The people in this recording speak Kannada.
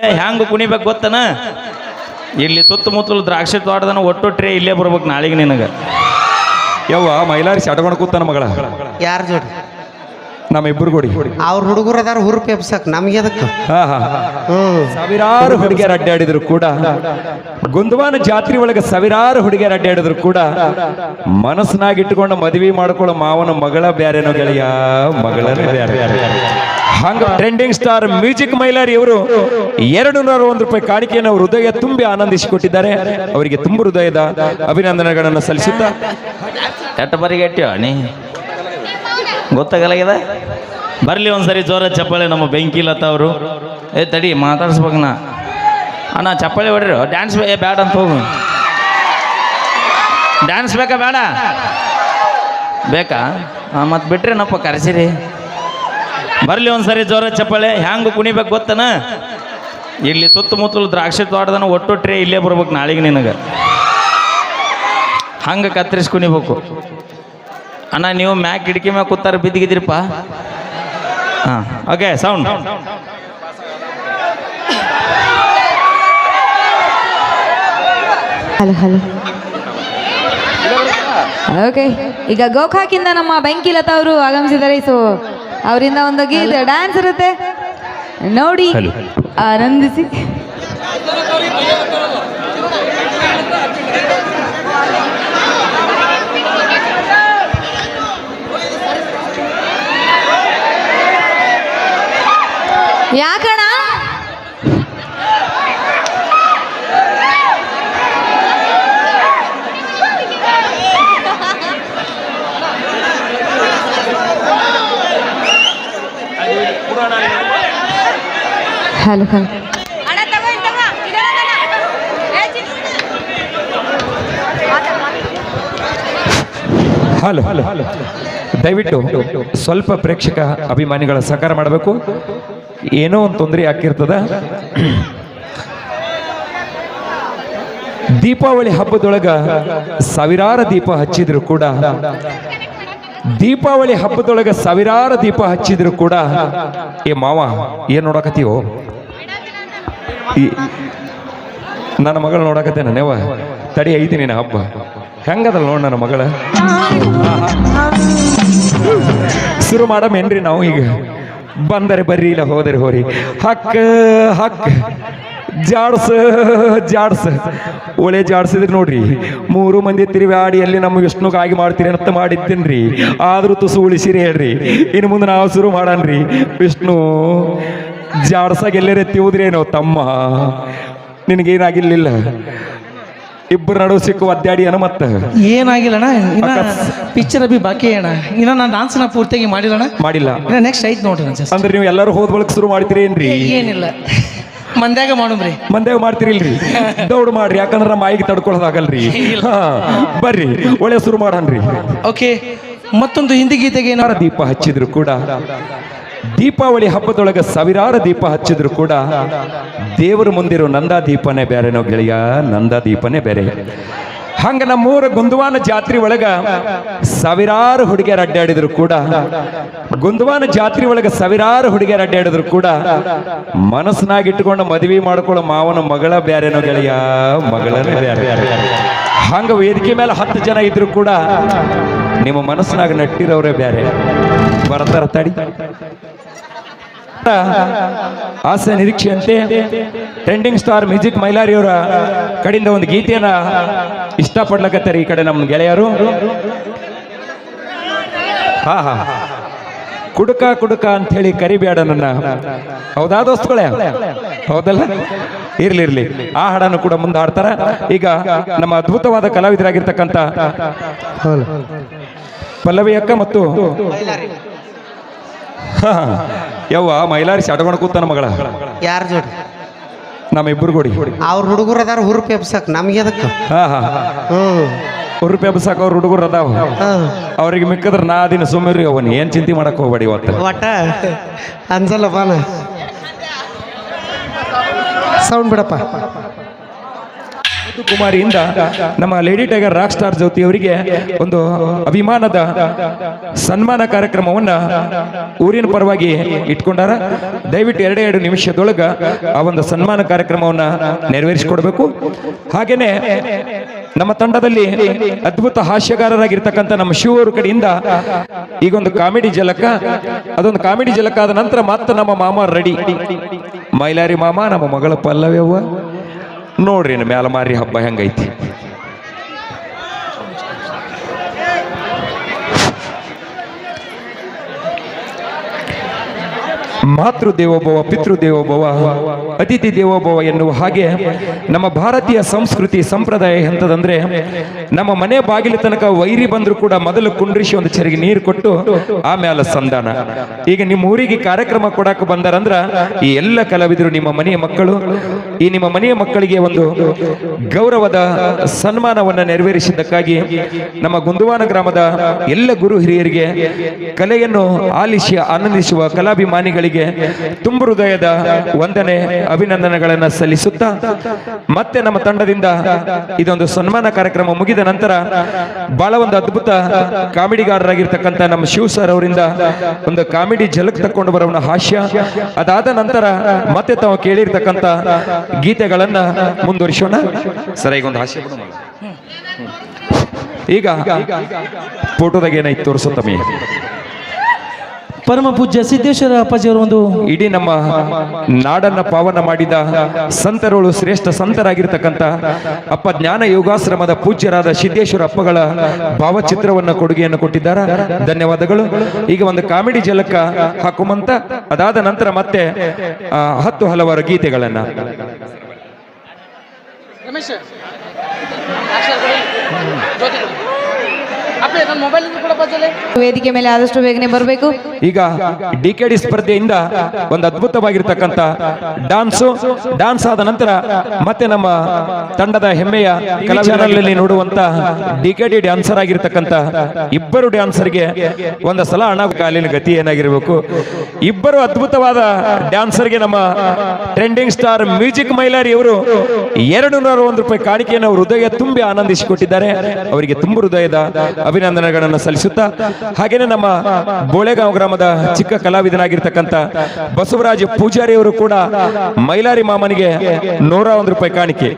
ಹ್ಯಾಂಗ ಕುಣಿಬೇಕು ಗೊತ್ತನ? ಇಲ್ಲಿ ಸುತ್ತಮುತ್ತಲು ದ್ರಾಕ್ಷಿ ತೋಟದನ ಒಟ್ಟು ಟ್ರೇ ಇಲ್ಲೇ ಬರ್ಬೇಕು ನಾಳೆಗೆ ನಿನಗೆ. ಯವ್ವ ಮೈಲಾರಿ ಶಟಗೊಂಡು ಕೂತಾನ ಮಗಳ. ಯಾರ ಜೋಡಿ? ನಮ್ಮ ಇಬ್ಬರು ಕೂಡಿ. ಅವ್ರ ಹುಡುಗರು ಅದಾರ ಹುರುಪ್ ಎಬ್ಸಕ್ ನಮ್ಗೆ ಅದಕ್ಕೆ. ಸಾವಿರಾರು ಹುಡುಗಿಯರು ಅಡ್ಡಾಡಿದ್ರು ಕೂಡ, ಗುಂದವಾನ ಜಾತ್ರೆ ಒಳಗೆ ಸಾವಿರಾರು ಹುಡುಗಿಯರು ಅಡ್ಡಾಡಿದ್ರು ಕೂಡ ಮನಸ್ಸಿನಾಗ ಇಟ್ಟುಕೊಂಡು ಮದುವೆ ಮಾಡ್ಕೊಳ್ಳೋ ಮಾವನ ಮಗಳ ಬ್ಯಾರೇನೋ ಗೆಳೆಯ, ಮಗಳನೇ ಬ್ಯಾರೆ. ಹಂಗ ಟ್ರೆಂಡಿಂಗ್ ಸ್ಟಾರ್ ಮ್ಯೂಸಿಕ್ ಮೈಲಾರಿ ಅವರು 201 ರೂಪಾಯಿ ಕಾಣಿಕೆಯನ್ನು ಅವರು ಹೃದಯ ತುಂಬಿ ಆನಂದಿಸಿಕೊಟ್ಟಿದ್ದಾರೆ. ಅವರಿಗೆ ತುಂಬ ಹೃದಯದ ಅಭಿನಂದನೆಗಳನ್ನು ಸಲ್ಲಿಸುತ್ತಾ ಕೆಟ್ಟ ಬರಿಗೆ ಇಟ್ಟಿವ ನೀ ಗೊತ್ತಾಗಲಾಗಿದೆ. ಬರಲಿ ಒಂದ್ಸರಿ ಜೋರ ಚಪ್ಪಾಳೆ ನಮ್ಮ ಬೆಂಕಿ ಲತಾ ಅವರು. ತಡಿ ಮಾತಾಡ್ಸ್ಬೇಕು ನಾ ಅಣ್ಣ, ಚಪ್ಪಾಳೆ ಹೊಡ್ರಿ. ಡ್ಯಾನ್ಸ್ ಬೇಡ ಅಂತ ಹೋಗು. ಡ್ಯಾನ್ಸ್ ಬೇಕಾ ಬೇಡ? ಬೇಕಾ? ಮತ್ತೆ ಬಿಟ್ರಿ ನಪ್ಪ ಕರೆಸಿರಿ. ಬರಲಿ ಒಂದ್ಸರಿ ಜೋರ ಚಪ್ಪಾಳೆ. ಹ್ಯಾಂಗ ಕುಣಿಬೇಕು ಗೊತ್ತನ? ಇಲ್ಲಿ ಸುತ್ತಮುತ್ತಲು ದ್ರಾಕ್ಷಿ ತೋಟದನ ಒಟ್ಟು ಟ್ರೇ ಇಲ್ಲೇ ಬರ್ಬೇಕು ನಾಳೆಗೆ ನಿನಗೆ. ಹಂಗೆ ಕತ್ತರಿಸಿ ಕುಣಿಬೇಕು. ಅಣ್ಣ ನೀವು ಮ್ಯಾಕ್ ಕಿಟಕಿ ಮ್ಯಾಗ ಕೂತಾರ ಬಿದ್ದಿಗಿದ್ರಿಪ್ಪ. ಹಾಂ okay, sound. Hello hello. Okay, ಈಗ ಗೋಕಾಕಿಂದ ನಮ್ಮ ಬೆಂಕಿ ಲತಾ ಅವರು ಆಗಮಿಸಿದ್ದಾರೆ. ಸೊ ಅವರಿಂದ ಒಂದು ಗೀತೆ ಡ್ಯಾನ್ಸ್ ಇರುತ್ತೆ, ನೋಡಿ ಆನಂದಿಸಿ. ಯಾಕಣ ಹಲೋ ಹಲೋ. Hello hello. ದಯವಿಟ್ಟು ಸ್ವಲ್ಪ ಪ್ರೇಕ್ಷಕ ಅಭಿಮಾನಿಗಳ ಸಹಕಾರ ಮಾಡಬೇಕು. ಏನೋ ಒಂದು ತೊಂದರೆ ಆಗಿರ್ತದ. ದೀಪಾವಳಿ ಹಬ್ಬದೊಳಗ ಸಾವಿರಾರು ದೀಪ ಹಚ್ಚಿದ್ರು ಕೂಡ, ದೀಪಾವಳಿ ಹಬ್ಬದೊಳಗ ಸಾವಿರಾರು ದೀಪ ಹಚ್ಚಿದ್ರು ಕೂಡ, ಏ ಮಾವ ಏನ್ ನೋಡಕತ್ತೀವೋ? ನನ್ನ ಮಗಳು ನೋಡಕತ್ತೇನ ನೇವ? ತಡಿ ಐತಿ ನೀನು ಹಬ್ಬ ಹೆಂಗದಲ್ಲ ನೋಡ್ ನನ್ನ ಮಗಳ. ಶುರು ಮಾಡಮೇನ್ರಿ ನಾವು ಈಗ? ಬಂದರೆ ಬರ್ರಿ, ಇಲ್ಲ ಹೋದರೆ ಹೋರಿ. ಹಕ್ಕ ಹಕ್ಕ ಜಾಡ್ಸ ಜಾಡ್ಸ ಒಳ್ಳೆ ಜಾಡ್ಸಿದ್ರಿ ನೋಡ್ರಿ. 3 ಮಂದಿ ತಿರುವಾಡಿ ಅಲ್ಲಿ ನಮ್ಮ ವಿಷ್ಣುಗಾಗಿ ಮಾಡ್ತೀರಿ ಅಂತ ಮಾಡಿದ್ದೀನ್ರಿ. ಆದ್ರೂ ತುಸು ಉಳಿಸಿರಿ ಹೇಳ್ರಿ. ಇನ್ನು ಮುಂದೆ ನಾವು ಶುರು ಮಾಡನ್ರಿ. ವಿಷ್ಣು ಜಾಡ್ಸಾಗ ಎಲ್ಲರೇ ತಿವುದ್ರೇನೋ ತಮ್ಮ, ನಿನಗೇನಾಗಿರ್ಲಿಲ್ಲ? ಇಬ್ಬರು ನಡುವೆ ಸಿಕ್ಕು ಒದ್ದಾಡಿ ಅನ್ನ. ಮತ್ತ ಏನಾಗಿಲ್ಲಣ್ಣ, ಇನ್ನ ಪಿಕ್ಚರ್ ಅಭಿ ಬಾಕಿ ಅಣ್ಣ. ಇನ್ನ ನಾನು ಡಾನ್ಸ್ ನ ಪೂರ್ತಿಯಾಗಿ ಮಾಡಿಲ್ಲಣ್ಣ. ಮಾಡಿಲ್ಲ. ನೆಕ್ಸ್ಟ್ ಐತ್ ನೋಡ್ರಿ. ಅಂದ್ರೆ ನೀವು ಎಲ್ಲರೂ ಹೋದ್ ಬಳಕ ಶುರು ಮಾಡ್ತೀರಿ ಏನ್ರಿ? ಏನಿಲ್ಲ, ಮಂದ್ಯಾಗ ಮಾಡುಮ್ರಿ. ಮಂದ್ಯಾಗ ಮಾಡ್ತಿರಿಲ್ರಿ? ದೌಡ್ ಮಾಡ್ರಿ, ಯಾಕಂದ್ರ ನಮ್ಮ ಮಾಯಿಗೆ ತಡ್ಕೊಳ್ಳೋದಾಗಲ್ರಿ. ಬರ್ರಿ ಒಳ್ಳೆ ಶುರು ಮಾಡನ್ರಿ. ಓಕೆ, ಮತ್ತೊಂದು ಹಿಂದಿ ಗೀತೆಗೆ ಏನಾರ ದೀಪ ಹಚ್ಚಿದ್ರು ಕೂಡ, ದೀಪಾವಳಿ ಹಬ್ಬದೊಳಗ ಸಾವಿರಾರು ದೀಪ ಹಚ್ಚಿದ್ರು ಕೂಡ ದೇವರ ಮುಂದಿರೋ ನಂದಾ ದೀಪನೇ ಬೇರೆನೋ ಗೆಳೆಯ, ನಂದಾ ದೀಪನೇ ಬೇರೆ. ಹಂಗ ನಮ್ಮೂರ ಗುಂದವಾನ ಜಾತ್ರೆ ಒಳಗ ಸಾವಿರಾರು ಹುಡುಗಿಯರು ಅಡ್ಡಾಡಿದ್ರು ಕೂಡ, ಗುಂದವಾನ ಜಾತ್ರೆ ಒಳಗ ಸಾವಿರಾರು ಹುಡುಗಿಯರು ಅಡ್ಡಾಡಿದ್ರು ಕೂಡ ಮನಸ್ಸಿನಾಗ ಇಟ್ಟುಕೊಂಡು ಮದುವೆ ಮಾಡ್ಕೊಳ್ಳೋ ಮಾವನ ಮಗಳ ಬ್ಯಾರೇನೋ ಗೆಳೆಯ, ಮಗಳನೇ ಬ್ಯಾರೆ. ಹಂಗ ವೇದಿಕೆ ಮೇಲೆ 10 ಜನ ಇದ್ರು ಕೂಡ ನಿಮ್ಮ ಮನಸ್ಸಿನಾಗ ನಟ್ಟಿರೋರೇ ಬ್ಯಾರೆ. ಬರ್ತಾರ ತಡಿ. ಆಸೆ ನಿರೀಕ್ಷೆಯಂತೆ ಟ್ರೆಂಡಿಂಗ್ ಸ್ಟಾರ್ ಮ್ಯೂಸಿಕ್ ಮೈಲಾರಿ ಅವರ ಕಡೆಯಿಂದ ಒಂದು ಗೀತೆಯನ್ನ ಇಷ್ಟಪಡ್ಲಕತ್ತಾರೆ ಈ ಕಡೆ ನಮ್ಮ ಗೆಳೆಯರು. ಹಾ ಹಾ, ಕುಡುಕ ಕುಡುಕ ಅಂತ ಹೇಳಿ ಕರಿಬೇಡ ನನ್ನ. ಹೌದಾ ದೋಸ್ತುಗಳೇ? ಹೌದಲ್ಲ? ಇರ್ಲಿ ಇರ್ಲಿ, ಆ ಹಾಡನ್ನು ಕೂಡ ಮುಂದೆ ಹಾಡ್ತಾರ. ಈಗ ನಮ್ಮ ಅದ್ಭುತವಾದ ಕಲಾವಿದರಾಗಿರ್ತಕ್ಕಂಥ ಪಲ್ಲವಿ ಅಕ್ಕ ಮತ್ತು ಯವ್ವ ಮೈಲಾರಿ ಶಟಗೊಂಡು ಕೂತಾನ ಮಗಳ. ಯಾರ ಜೋಡಿ? ನಮ್ಮ ಇಬ್ಬರು ಕೂಡಿ. ಅವ್ರ ಹುಡುಗರು ಅದಾರ ಹುರುಪ್ ಎಬ್ಸಕ್ ನಮ್ಗೆ ಅದಕ್ಕೆ. ಹುರುಪ್ ಎಬ್ಸಾಕ ಅವ್ರ ಹುಡುಗರು ಅದಾವ. ಅವ್ರಿಗೆ ಮಿಕ್ಕದ್ರ ನಾ ದಿನ ಸುಮ್ಮರಿ. ಅವನ್ ಏನ್ ಚಿಂತೆ ಮಾಡಕ್ ಹೋಗ್ಬೇಡಿ. ಇವತ್ತು ಒಟ್ಟ ಅನ್ಸಲ್ಲಪ್ಪಾನ. ಸೌಂಡ್ ಬಿಡಪ್ಪ. ಕುಮಾರಿಯಿಂದ ನಮ್ಮ ಲೇಡಿ ಟೈಗರ್ ರಾಕ್ ಸ್ಟಾರ್ ಜ್ಯೋತಿ ಅವರಿಗೆ ಒಂದು ಅಭಿಮಾನದ ಸನ್ಮಾನ ಕಾರ್ಯಕ್ರಮವನ್ನ ಊರಿನ ಪರವಾಗಿ ಇಟ್ಕೊಂಡಾರ. ದಯವಿಟ್ಟು 2 ನಿಮಿಷದೊಳಗ ಆ ಒಂದು ಸನ್ಮಾನ ಕಾರ್ಯಕ್ರಮವನ್ನ ನೆರವೇರಿಸಿಕೊಡ್ಬೇಕು. ಹಾಗೇನೆ ನಮ್ಮ ತಂಡದಲ್ಲಿ ಅದ್ಭುತ ಹಾಸ್ಯಗಾರರಾಗಿರ್ತಕ್ಕಂಥ ನಮ್ಮ ಶಿವ ಅವ್ರ ಕಡೆಯಿಂದ ಈಗ ಒಂದು ಕಾಮಿಡಿ ಜಲಕ, ಅದೊಂದು ಕಾಮಿಡಿ ಜಲಕ ಆದ ನಂತರ ಮತ್ತೆ ನಮ್ಮ ಮಾಮ ರೆಡಿ, ಮೈಲಾರಿ ಮಾಮ, ನಮ್ಮ ಮಗಳ ಪಲ್ಲವ್ಯವ್ವ. ನೋಡ್ರಿ ಮ್ಯಾಲಮಾರಿ ಹಬ್ಬ ಹೆಂಗೈತಿ. ಮಾತೃ ದೇವೋಭವ, ಪಿತೃ ದೇವೋಭವ, ಅತಿಥಿ ದೇವೋಭವ ಎನ್ನುವ ಹಾಗೆ ನಮ್ಮ ಭಾರತೀಯ ಸಂಸ್ಕೃತಿ ಸಂಪ್ರದಾಯ ಎಂತದಂದ್ರೆ, ನಮ್ಮ ಮನೆ ಬಾಗಿಲ ತನಕ ವೈರಿ ಬಂದ್ರು ಕೂಡ ಮೊದಲು ಕುಂಡ್ರಿಸಿ ಒಂದು ಚರಿಗೆ ನೀರು ಕೊಟ್ಟು ಆಮೇಲೆ ಸಂಧಾನ. ಈಗ ನಿಮ್ಮ ಊರಿಗೆ ಕಾರ್ಯಕ್ರಮ ಕೊಡಕ್ಕೆ ಬಂದಾರಂದ್ರ ಈ ಎಲ್ಲ ಕಲಾವಿದರು ನಿಮ್ಮ ಮನೆಯ ಮಕ್ಕಳು. ಈ ನಿಮ್ಮ ಮನೆಯ ಮಕ್ಕಳಿಗೆ ಒಂದು ಗೌರವದ ಸನ್ಮಾನವನ್ನ ನೆರವೇರಿಸಿದ್ದಕ್ಕಾಗಿ ನಮ್ಮ ಗುಂದುವಾನ ಗ್ರಾಮದ ಎಲ್ಲ ಗುರು ಹಿರಿಯರಿಗೆ, ಕಲೆಯನ್ನು ಆಲಿಸಿ ಆನಂದಿಸುವ ಕಲಾಭಿಮಾನಿಗಳಿಗೆ ತುಂಬು ಹೃದಯದ ವಂದನೆ, ಅಭಿನಂದನೆಗಳನ್ನು ಸಲ್ಲಿಸುತ್ತಾ ಮತ್ತೆ ನಮ್ಮ ತಂಡದಿಂದ ಇದೊಂದು ಸನ್ಮಾನ ಕಾರ್ಯಕ್ರಮ ಮುಗಿದ ನಂತರ ಬಹಳ ಒಂದು ಅದ್ಭುತ ಕಾಮಿಡಿಗಾರರಾಗಿರ್ತಕ್ಕಂಥ ನಮ್ಮ ಶಿವ ಸರ್ ಅವರಿಂದ ಒಂದು ಕಾಮಿಡಿ ಝಲಕ್ ತಕೊಂಡು ಬರೋಣ ಹಾಸ್ಯ. ಅದಾದ ನಂತರ ಮತ್ತೆ ತಾವು ಕೇಳಿರ್ತಕ್ಕಂಥ ಗೀತೆಗಳನ್ನ ಮುಂದುವರಿಸೋಣ. ಸರ್ ಈಗ ಒಂದು ಹಾಸ್ಯ ಈಗ ಫೋಟೋದಾಗ ಏನಾಯ್ತು ತೋರಿಸುತ್ತಮ್ಮಿ. ಪರಮ ಪೂಜ್ಯ ಸಿದ್ದೇಶ್ವರ ಅಪ್ಪಾಜಿಯವರು ಒಂದು ಇಡೀ ನಮ್ಮ ನಾಡನ್ನ ಪಾವನ ಮಾಡಿದ ಸಂತರುಗಳು, ಶ್ರೇಷ್ಠ ಸಂತರಾಗಿರ್ತಕ್ಕಂಥ ಅಪ್ಪ ಜ್ಞಾನ ಯೋಗಾಶ್ರಮದ ಪೂಜ್ಯರಾದ ಸಿದ್ದೇಶ್ವರ ಅಪ್ಪಗಳ ಭಾವಚಿತ್ರವನ್ನ ಕೊಡುಗೆಯನ್ನು ಕೊಟ್ಟಿದ್ದಾರೆ. ಧನ್ಯವಾದಗಳು. ಈಗ ಒಂದು ಕಾಮಿಡಿ ಜಲಕ ಹಾಕುವಂತ, ಅದಾದ ನಂತರ ಮತ್ತೆ 10 ಹಲವಾರು ಗೀತೆಗಳನ್ನ. ವೇದಿಕೆ ಮೇಲೆ ಆದಷ್ಟು ಬೇಗನೆ ಬರಬೇಕು. ಈಗ ಡಿಕೆಡಿ ಸ್ಪರ್ಧೆಯಿಂದ ಒಂದು ಅದ್ಭುತವಾಗಿರ್ತಕ್ಕಂಥ ಡಾನ್ಸ್ ಆದ ನಂತರ ಮತ್ತೆ ನಮ್ಮ ತಂಡದ ಹೆಮ್ಮೆಯ ಕಲಾವಿದರಲ್ಲಿ ನೋಡುವಂತ ಡಿಕೆಡಿ ಡ್ಯಾನ್ಸರ್ ಆಗಿರ್ತಕ್ಕಂಥ ಇಬ್ಬರು ಡ್ಯಾನ್ಸರ್ಗೆ ಒಂದು ಸಲ ಹಣ ಕಾಲಿನ ಗತಿ ಏನಾಗಿರ್ಬೇಕು. ಇಬ್ಬರು ಅದ್ಭುತವಾದ ಡ್ಯಾನ್ಸರ್ಗೆ ನಮ್ಮ ಟ್ರೆಂಡಿಂಗ್ ಸ್ಟಾರ್ ಮ್ಯೂಸಿಕ್ ಮೈಲಾರಿ ಅವರು 201 ರೂಪಾಯಿ ಕಾಣಿಕೆಯನ್ನು ಹೃದಯ ತುಂಬಿ ಆನಂದಿಸಿಕೊಟ್ಟಿದ್ದಾರೆ. ಅವರಿಗೆ ತುಂಬ ಹೃದಯದ ಅಭಿನಂದನೆಗಳನ್ನು ಸಲ್ಲಿಸುತ್ತಾ, ಹಾಗೇನೆ ನಮ್ಮ ಬೋಳೆಗಾಂವ್ ಗ್ರಾಮದ ಚಿಕ್ಕ ಕಲಾವಿದನಾಗಿರ್ತಕ್ಕಂಥ ಬಸವರಾಜ ಪೂಜಾರಿ ಅವರು ಕೂಡ ಮೈಲಾರಿ ಮಾಮನಿಗೆ 101 ರೂಪಾಯಿ ಕಾಣಿಕೆ.